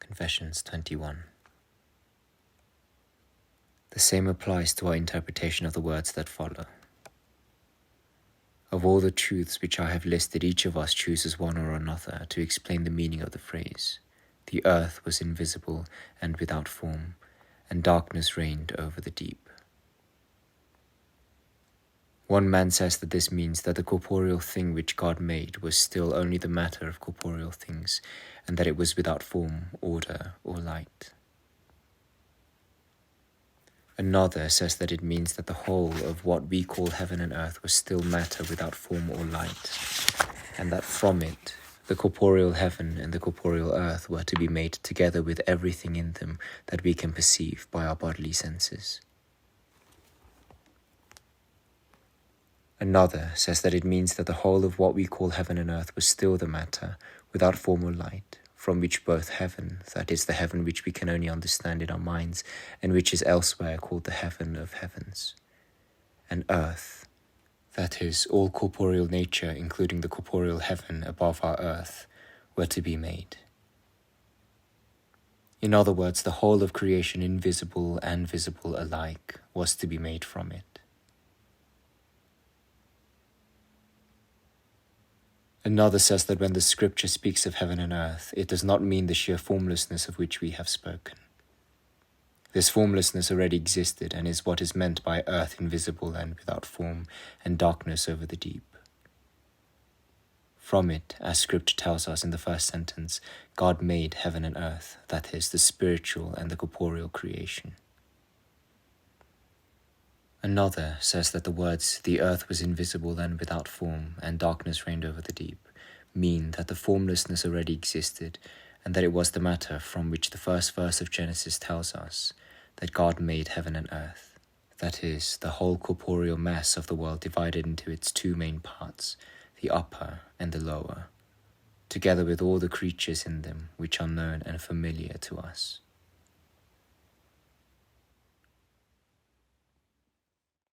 Confessions 21. The same applies to our interpretation of the words that follow. Of all the truths which I have listed, each of us chooses one or another to explain the meaning of the phrase. The earth was invisible and without form, and darkness reigned over the deep. One man says that this means that the corporeal thing which God made was still only the matter of corporeal things, and that it was without form, order, or light. Another says that it means that the whole of what we call heaven and earth was still matter without form or light, and that from it, the corporeal heaven and the corporeal earth were to be made together with everything in them that we can perceive by our bodily senses. Another says that it means that the whole of what we call heaven and earth was still the matter, without form or light, from which both heaven, that is the heaven which we can only understand in our minds, and which is elsewhere called the heaven of heavens, and earth, that is all corporeal nature, including the corporeal heaven above our earth, were to be made. In other words, the whole of creation, invisible and visible alike, was to be made from it. Another says that when the scripture speaks of heaven and earth, it does not mean the sheer formlessness of which we have spoken. This formlessness already existed and is what is meant by earth invisible and without form, and darkness over the deep. From it, as scripture tells us in the first sentence, God made heaven and earth, that is, the spiritual and the corporeal creation. Another says that the words, the earth was invisible and without form, and darkness reigned over the deep, mean that the formlessness already existed, and that it was the matter from which the first verse of Genesis tells us that God made heaven and earth, that is, the whole corporeal mass of the world divided into its two main parts, the upper and the lower, together with all the creatures in them which are known and familiar to us.